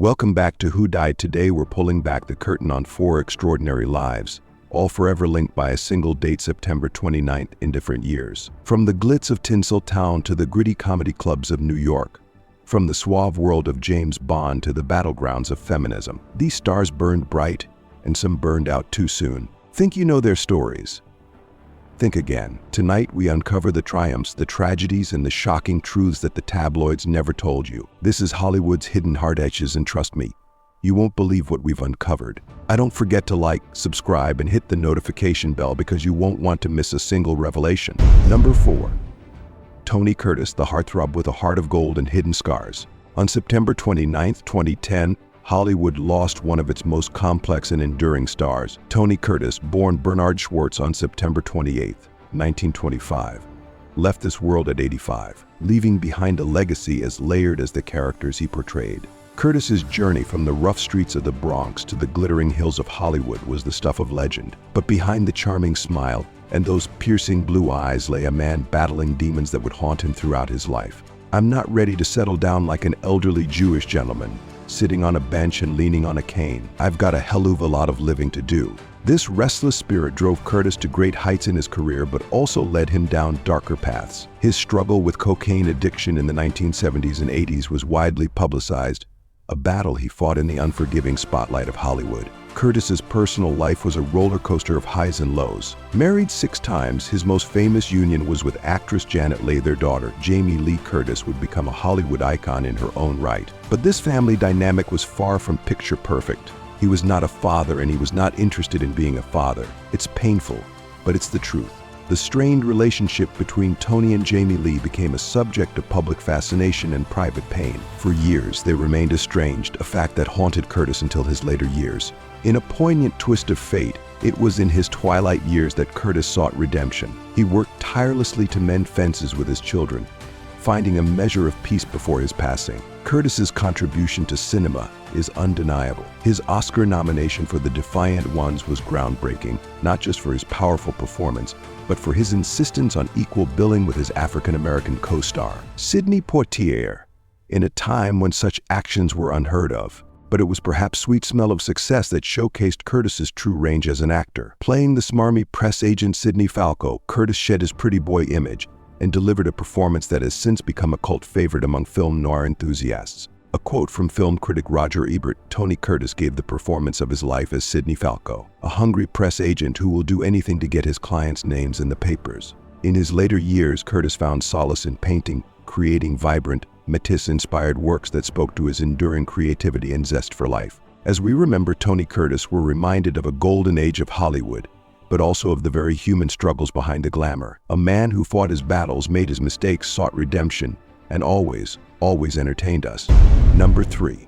Welcome back to Who Died. Today we're pulling back the curtain on 4 extraordinary lives, all forever linked by a single date, September 29th, in different years. From the glitz of Tinseltown to the gritty comedy clubs of New York, from the suave world of James Bond to the battlegrounds of feminism, these stars burned bright, and some burned out too soon. Think you know their stories? Think again. Tonight we uncover the triumphs, the tragedies, and the shocking truths that the tabloids never told you. This is Hollywood's hidden heart edges, and trust me, you won't believe what we've uncovered. Don't forget to like, subscribe, and hit the notification bell because you won't want to miss a single revelation. Number 4. Tony Curtis, the heartthrob with a heart of gold and hidden scars. On September 29, 2010, Hollywood lost one of its most complex and enduring stars. Tony Curtis, born Bernard Schwartz on September 28, 1925, left this world at 85, leaving behind a legacy as layered as the characters he portrayed. Curtis's journey from the rough streets of the Bronx to the glittering hills of Hollywood was the stuff of legend. But behind the charming smile and those piercing blue eyes lay a man battling demons that would haunt him throughout his life. I'm not ready to settle down like an elderly Jewish gentleman, sitting on a bench and leaning on a cane. I've got a hell of a lot of living to do. This restless spirit drove Curtis to great heights in his career, but also led him down darker paths. His struggle with cocaine addiction in the 1970s and 80s was widely publicized, a battle he fought in the unforgiving spotlight of Hollywood. Curtis's personal life was a roller coaster of highs and lows. Married 6 times, his most famous union was with actress Janet Leigh. Their daughter, Jamie Lee Curtis, would become a Hollywood icon in her own right. But this family dynamic was far from picture perfect. He was not a father, and he was not interested in being a father. It's painful, but it's the truth. The strained relationship between Tony and Jamie Lee became a subject of public fascination and private pain. For years, they remained estranged, a fact that haunted Curtis until his later years. In a poignant twist of fate, it was in his twilight years that Curtis sought redemption. He worked tirelessly to mend fences with his children, finding a measure of peace before his passing. Curtis's contribution to cinema is undeniable. His Oscar nomination for The Defiant Ones was groundbreaking, not just for his powerful performance, but for his insistence on equal billing with his African-American co-star, Sidney Poitier, in a time when such actions were unheard of. But it was perhaps Sweet Smell of Success that showcased Curtis's true range as an actor. Playing the smarmy press agent Sidney Falco, Curtis shed his pretty boy image and delivered a performance that has since become a cult favorite among film noir enthusiasts. A quote from film critic Roger Ebert: Tony Curtis gave the performance of his life as Sidney Falco, a hungry press agent who will do anything to get his clients' names in the papers. In his later years, Curtis found solace in painting, creating vibrant, Matisse-inspired works that spoke to his enduring creativity and zest for life. As we remember Tony Curtis, we're reminded of a golden age of Hollywood, but also of the very human struggles behind the glamour. A man who fought his battles, made his mistakes, sought redemption, and always entertained us. Number 3.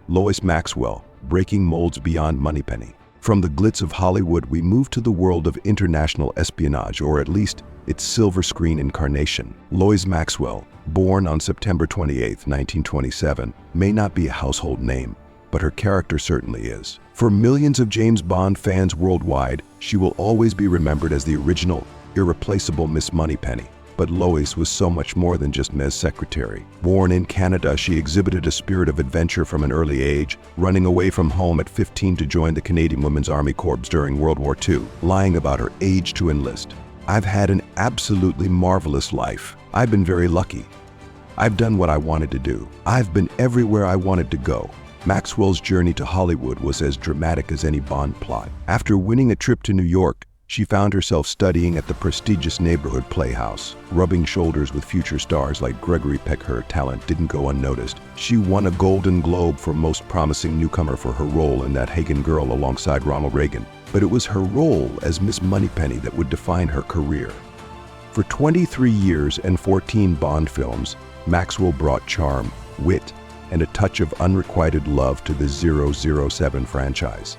Lois Maxwell, breaking molds beyond Moneypenny. From the glitz of Hollywood, we move to the world of international espionage, or at least its silver screen incarnation. Lois Maxwell, born on September 28, 1927, may not be a household name, but her character certainly is. For millions of James Bond fans worldwide, she will always be remembered as the original, irreplaceable Miss Moneypenny. But Lois was so much more than just Ms. Secretary. Born in Canada, she exhibited a spirit of adventure from an early age, running away from home at 15 to join the Canadian Women's Army Corps during World War II, lying about her age to enlist. I've had an absolutely marvelous life. I've been very lucky. I've done what I wanted to do. I've been everywhere I wanted to go. Maxwell's journey to Hollywood was as dramatic as any Bond plot. After winning a trip to New York, she found herself studying at the prestigious neighborhood playhouse. Rubbing shoulders with future stars like Gregory Peck, her talent didn't go unnoticed. She won a Golden Globe for Most Promising Newcomer for her role in That Hagen Girl alongside Ronald Reagan. But it was her role as Miss Moneypenny that would define her career. For 23 years and 14 Bond films, Maxwell brought charm, wit, and a touch of unrequited love to the 007 franchise.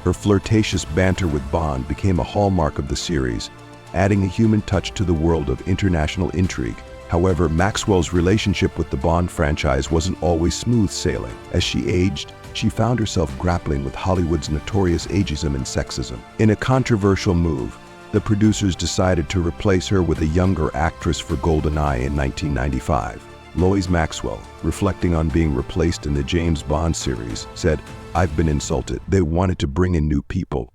Her flirtatious banter with Bond became a hallmark of the series, adding a human touch to the world of international intrigue. However, Maxwell's relationship with the Bond franchise wasn't always smooth sailing. As she aged, she found herself grappling with Hollywood's notorious ageism and sexism. In a controversial move, the producers decided to replace her with a younger actress for GoldenEye in 1995. Lois Maxwell, reflecting on being replaced in the James Bond series, said, "I've been insulted. They wanted to bring in new people,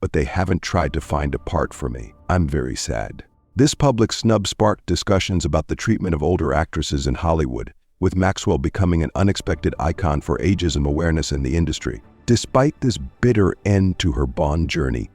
but they haven't tried to find a part for me. I'm very sad." This public snub sparked discussions about the treatment of older actresses in Hollywood, with Maxwell becoming an unexpected icon for ageism awareness in the industry. Despite this bitter end to her Bond journey,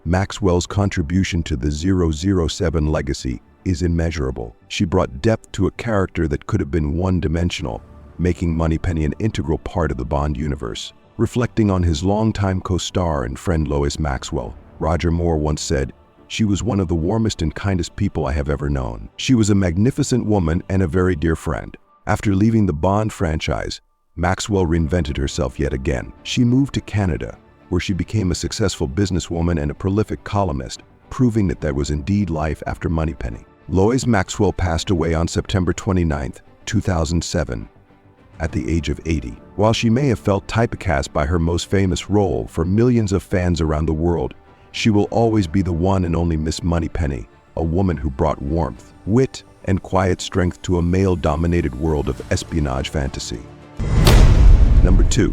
Maxwell's contribution to the 007 legacy is immeasurable. She brought depth to a character that could have been one-dimensional, making Moneypenny an integral part of the Bond universe. Reflecting on his longtime co-star and friend Lois Maxwell, Roger Moore once said, "She was one of the warmest and kindest people I have ever known. She was a magnificent woman and a very dear friend." After leaving the Bond franchise, Maxwell reinvented herself yet again. She moved to Canada, where she became a successful businesswoman and a prolific columnist, proving that there was indeed life after Moneypenny. Lois Maxwell passed away on September 29, 2007, at the age of 80. While she may have felt typecast by her most famous role for millions of fans around the world, she will always be the one and only Miss Moneypenny, a woman who brought warmth, wit, and quiet strength to a male-dominated world of espionage fantasy. Number 2.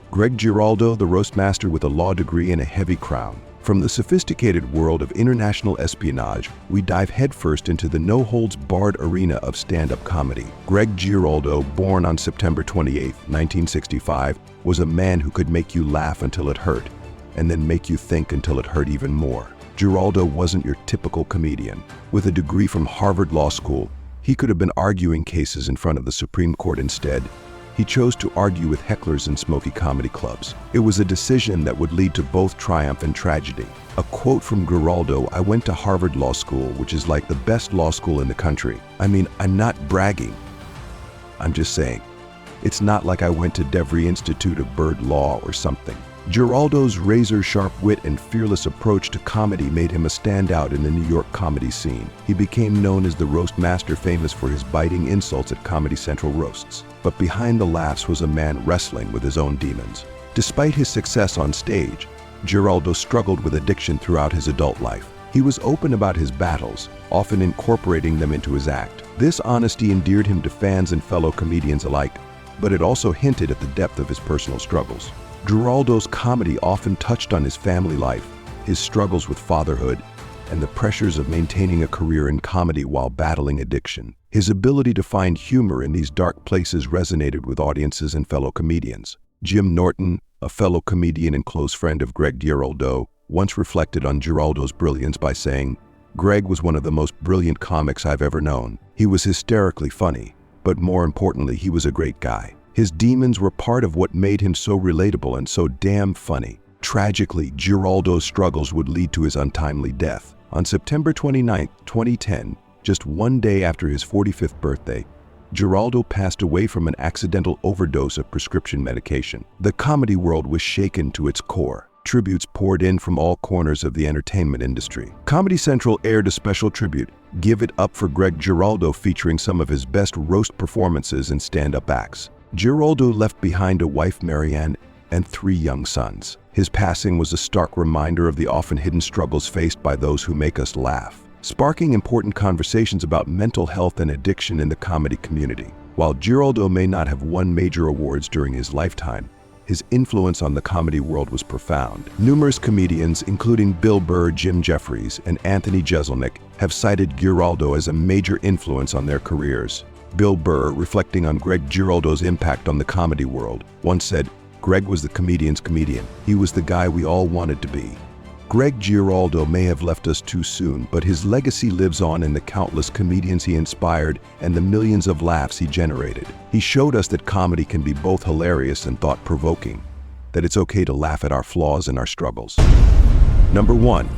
Greg Giraldo, the roast master with a law degree and a heavy crown. From the sophisticated world of international espionage, we dive headfirst into the no-holds-barred arena of stand-up comedy. Greg Giraldo, born on September 28, 1965, was a man who could make you laugh until it hurt, and then make you think until it hurt even more. Geraldo wasn't your typical comedian. With a degree from Harvard Law School, he could have been arguing cases in front of the Supreme Court instead. He chose to argue with hecklers in smoky comedy clubs. It was a decision that would lead to both triumph and tragedy. A quote from Geraldo, "I went to Harvard Law School, which is like the best law school in the country. I mean, I'm not bragging. I'm just saying. It's not like I went to DeVry Institute of Bird Law or something." Geraldo's razor-sharp wit and fearless approach to comedy made him a standout in the New York comedy scene. He became known as the roast master, famous for his biting insults at Comedy Central roasts. But behind the laughs was a man wrestling with his own demons. Despite his success on stage, Geraldo struggled with addiction throughout his adult life. He was open about his battles, often incorporating them into his act. This honesty endeared him to fans and fellow comedians alike, but it also hinted at the depth of his personal struggles. Geraldo's comedy often touched on his family life, his struggles with fatherhood, and the pressures of maintaining a career in comedy while battling addiction. His ability to find humor in these dark places resonated with audiences and fellow comedians. Jim Norton, a fellow comedian and close friend of Greg Giraldo, once reflected on Geraldo's brilliance by saying, "Greg was one of the most brilliant comics I've ever known. He was hysterically funny, but more importantly, he was a great guy. His demons were part of what made him so relatable and so damn funny." Tragically, Geraldo's struggles would lead to his untimely death. On September 29, 2010, just one day after his 45th birthday, Geraldo passed away from an accidental overdose of prescription medication. The comedy world was shaken to its core. Tributes poured in from all corners of the entertainment industry. Comedy Central aired a special tribute, "Give It Up for Greg Geraldo," featuring some of his best roast performances and stand-up acts. Geraldo left behind a wife, Marianne, and 3 young sons. His passing was a stark reminder of the often hidden struggles faced by those who make us laugh, sparking important conversations about mental health and addiction in the comedy community. While Geraldo may not have won major awards during his lifetime, his influence on the comedy world was profound. Numerous comedians, including Bill Burr, Jim Jeffries, and Anthony Jeselnik, have cited Geraldo as a major influence on their careers. Bill Burr, reflecting on Greg Giraldo's impact on the comedy world, once said, "Greg was the comedian's comedian. He was the guy we all wanted to be." Greg Giraldo may have left us too soon, but his legacy lives on in the countless comedians he inspired and the millions of laughs he generated. He showed us that comedy can be both hilarious and thought-provoking, that it's okay to laugh at our flaws and our struggles. Number 1.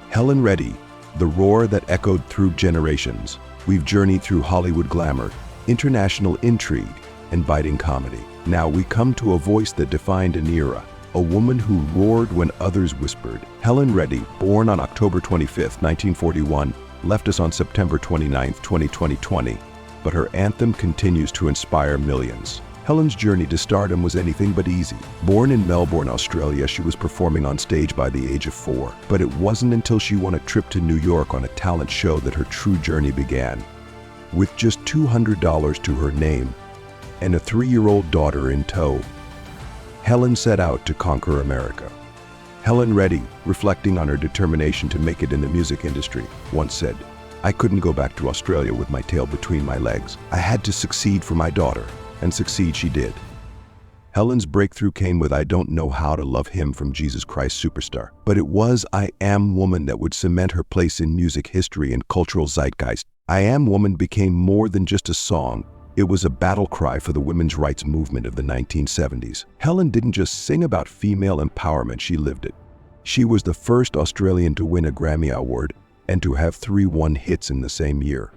Helen Reed, the roar that echoed through generations. We've journeyed through Hollywood glamour, international intrigue, and biting comedy. Now we come to a voice that defined an era, a woman who roared when others whispered. Helen Reed, born on October 25, 1941, left us on September 29, 2020, but her anthem continues to inspire millions. Helen's journey to stardom was anything but easy. Born in Melbourne, Australia, she was performing on stage by the age of 4. But it wasn't until she won a trip to New York on a talent show that her true journey began. With just $200 to her name and a 3-year-old daughter in tow, Helen set out to conquer America. Helen Reed, reflecting on her determination to make it in the music industry, once said, "I couldn't go back to Australia with my tail between my legs. I had to succeed for my daughter," and succeed she did. Helen's breakthrough came with "I Don't Know How to Love Him" from Jesus Christ Superstar. But it was "I Am Woman" that would cement her place in music history and cultural zeitgeist. "I Am Woman" became more than just a song. It was a battle cry for the women's rights movement of the 1970s. Helen didn't just sing about female empowerment, she lived it. She was the first Australian to win a Grammy Award and to have 3 one-hits in the same year.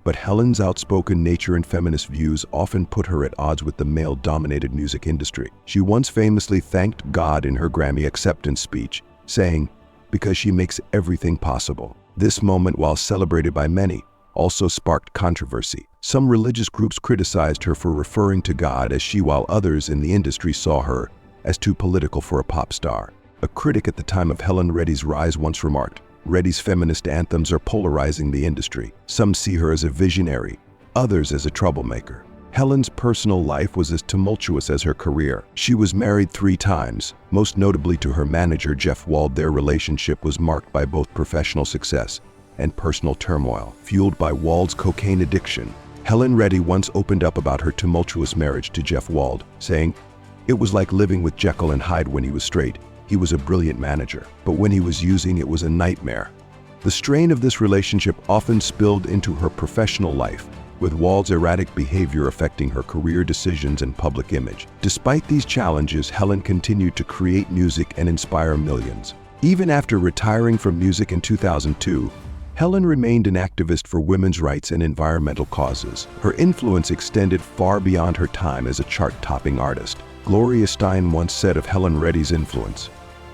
But Helen's outspoken nature and feminist views often put her at odds with the male-dominated music industry. She once famously thanked God in her Grammy acceptance speech, saying, "Because she makes everything possible." This moment, while celebrated by many, also sparked controversy. Some religious groups criticized her for referring to God as she, while others in the industry saw her as too political for a pop star. A critic at the time of Helen Reed's rise once remarked, "Reed's feminist anthems are polarizing the industry. Some see her as a visionary, others as a troublemaker." Helen's personal life was as tumultuous as her career. She was married 3 times, most notably to her manager Jeff Wald. Their relationship was marked by both professional success and personal turmoil, fueled by Wald's cocaine addiction. Helen Reed once opened up about her tumultuous marriage to Jeff Wald, saying, "It was like living with Jekyll and Hyde when he was straight. He was a brilliant manager, but when he was using, it was a nightmare." The strain of this relationship often spilled into her professional life, with Wald's erratic behavior affecting her career decisions and public image. Despite these challenges, Helen continued to create music and inspire millions. Even after retiring from music in 2002, Helen remained an activist for women's rights and environmental causes. Her influence extended far beyond her time as a chart-topping artist. Gloria Steinem once said of Helen Reed's influence,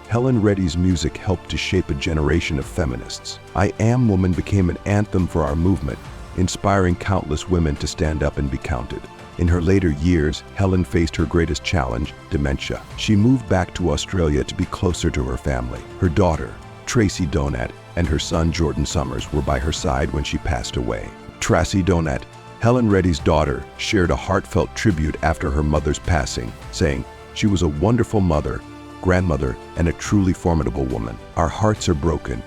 "Helen Reed's music helped to shape a generation of feminists." "I Am Woman" became an anthem for our movement, inspiring countless women to stand up and be counted. In her later years, Helen faced her greatest challenge, dementia. She moved back to Australia to be closer to her family. Her daughter, Tracy Donat, and her son Jordan Summers were by her side when she passed away. Tracy Donat, Helen Reed's daughter, shared a heartfelt tribute after her mother's passing, saying, "She was a wonderful mother, grandmother, and a truly formidable woman. Our hearts are broken,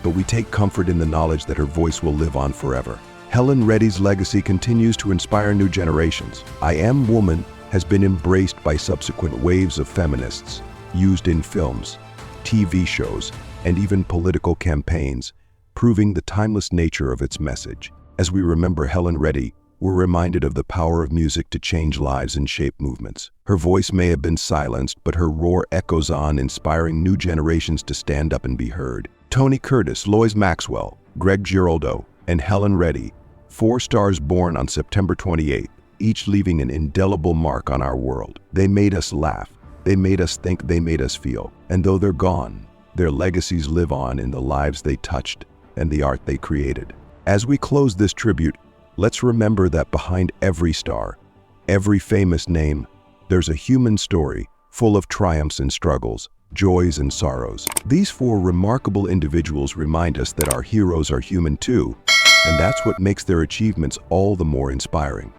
but we take comfort in the knowledge that her voice will live on forever." Helen Reed's legacy continues to inspire new generations. "I Am Woman" has been embraced by subsequent waves of feminists, used in films, TV shows, and even political campaigns, proving the timeless nature of its message. As we remember Helen Reed, we're reminded of the power of music to change lives and shape movements. Her voice may have been silenced, but her roar echoes on, inspiring new generations to stand up and be heard. Tony Curtis, Lois Maxwell, Greg Giraldo, and Helen Reed, 4 stars born on September 28th, each leaving an indelible mark on our world. They made us laugh, they made us think, they made us feel. And though they're gone, their legacies live on in the lives they touched and the art they created. As we close this tribute, let's remember that behind every star, every famous name, there's a human story full of triumphs and struggles, joys and sorrows. These 4 remarkable individuals remind us that our heroes are human too, and that's what makes their achievements all the more inspiring.